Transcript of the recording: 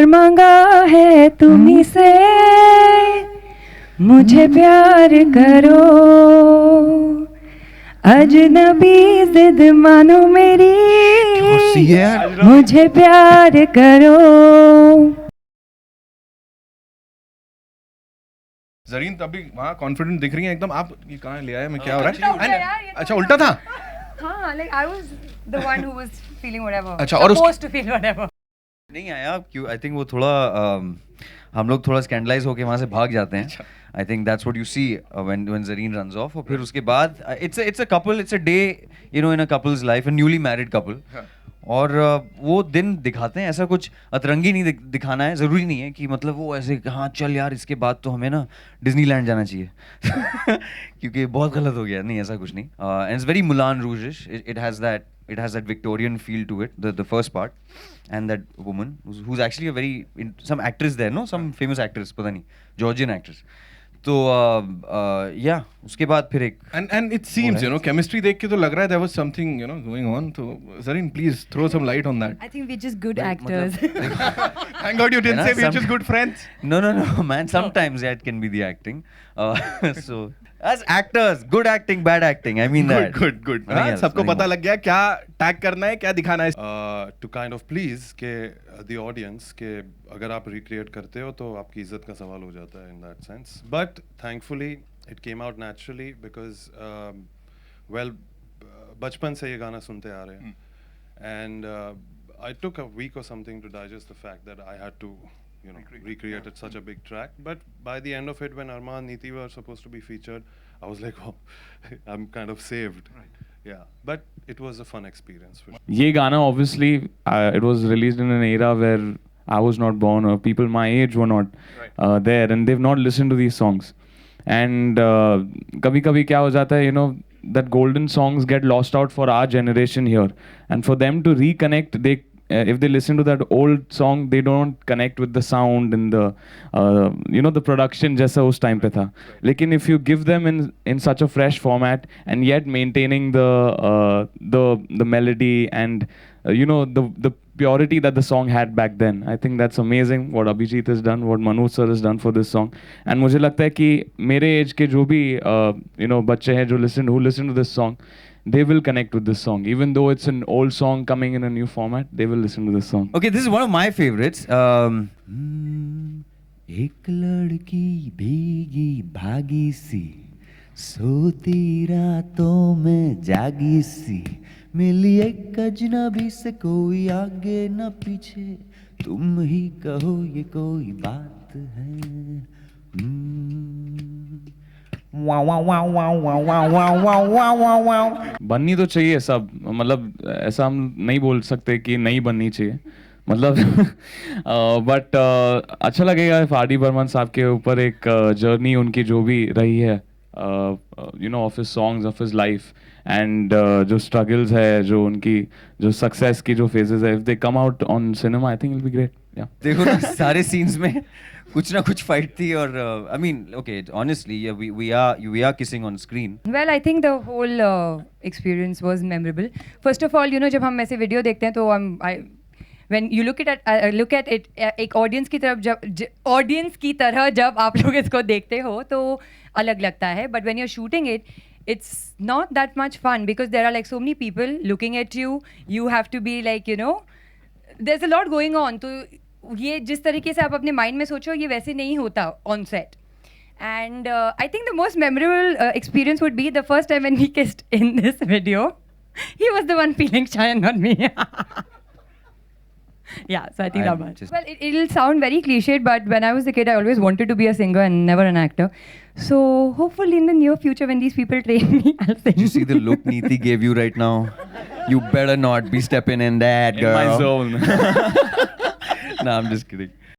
प्यार मांगा है तुम्ही से, मुझे प्यार करो, अजनबी जिद मानो मेरी, मुझे प्यार करो. जरीन तभी वहाँ कॉन्फिडेंट दिख रही है एकदम. आप ये कहाँ ले आए, मैं क्या हो रहा है? अच्छा उल्टा था. हाँ, like I was the one who was feeling whatever. अच्छा, और supposed to feel whatever. नहीं आया क्यों. आई थिंक वो थोड़ा हम लोग थोड़ा स्कैंडलाइज होके वहाँ से भाग जाते हैं. I think that's what you see when Zareen runs off. और फिर उसके बाद it's a couple, it's a day you know in a couples life, a newly married couple. और वो दिन दिखाते हैं. ऐसा कुछ अतरंगी नहीं दिखाना है. ज़रूरी नहीं है कि मतलब वो ऐसे हाँ चल यार इसके बाद तो हमें ना डिज्नीलैंड जाना चाहिए क्योंकि बहुत गलत हो गया. नहीं, ऐसा कुछ नहीं. And it's very Moulin Rougeish. It has that Victorian feel to it, the first part, and that woman who's actually a very some actress there, no, some famous actress, पता नहीं, Georgian actress. तो yeah, उसके बाद फिर एक and it seems you know chemistry देख के तो लग रहा है there was something you know going on. तो Zareen, please throw some light on that. I think we're just good actors. Thank God you didn't say we're just good friends. No man, sometimes yeah, it can be the acting. So as actors, good acting, bad acting, I mean that. Good. हाँ, सबको पता लग गया क्या tag करना है, क्या दिखाना है. To kind of please के the audience के अगर आप recreate करते हो तो आपकी इज्जत का सवाल हो जाता है in that sense. But thankfully it came out naturally because well बचपन से ये गाना सुनते आ रहे हैं. And I took a week or something to digest the fact that I had to you know recreated such a big track. But by the end of it, when Arman, Neeti were supposed to be featured, I was like, oh, I'm kind of saved. Right. Yeah, but it was a fun experience for sure. ये गाना obviously it was released in an era where I was not born or people my age were not there and they've not listened to these songs. And कभी-कभी क्या हो जाता है, you know, that golden songs get lost out for our generation here, and for them to reconnect, they if they listen to that old song, they don't connect with the sound and the you know the production जैसा उस time पे था. लेकिन if you give them in such a fresh format and yet maintaining the melody and you know the purity that the song had back then, I think that's amazing what Abhijit has done, what Manoj sir has done for this song. And मुझे लगता है कि मेरे age के जो भी you know बच्चे हैं जो who listen to this song, they will connect with this song. Even though it's an old song coming in a new format, they will listen to this song. Okay, this is one of my favorites. एक लड़की भीगी भागी सी, सोती रातों में जागी सी, मिली एक अजनबी से, कोई आगे न पीछे, तुम ही कहो ये कोई बात है. बननी तो चाहिए सब, मतलब ऐसा हम नहीं बोल सकते कि नहीं बननी चाहिए, मतलब बट अच्छा लगेगा फाडी बर्मन साहब के ऊपर एक जर्नी उनकी जो भी रही है you know of his songs, of his life, and जो स्ट्रगल्स है, जो उनकी जो सक्सेस की जो फेजेस है, if they come out on cinema I think it will be great. या देखो ना सारे सीन्स में कुछ ना कुछ फाइट थी. और I mean okay, honestly yeah, we are kissing on screen. Well, I think the whole experience was memorable. First of all, you know, जब हम ऐसे वीडियो देखते हैं तो when you look at it एक ऑडियंस की तरफ ऑडियंस की तरह जब आप लोग इसको देखते हो तो अलग लगता है. But when you're shooting it, it's not that much fun because there are like so many people looking at you. You have to be like, you know, there's a lot going on. तो ये जिस तरीके से आप अपने mind में सोचो ये वैसे नहीं होता on set. And I think the most memorable experience would be the first time when we kissed in this video. He was the one feeling shy and not me. Yeah, so I think that much. Well, it'll sound very cliched, but when I was a kid, I always wanted to be a singer and never an actor. So hopefully in the near future, when these people train me, I'll sing. Did you see the look Neeti gave you right now? You better not be stepping in that, girl. in my zone. No, I'm just kidding.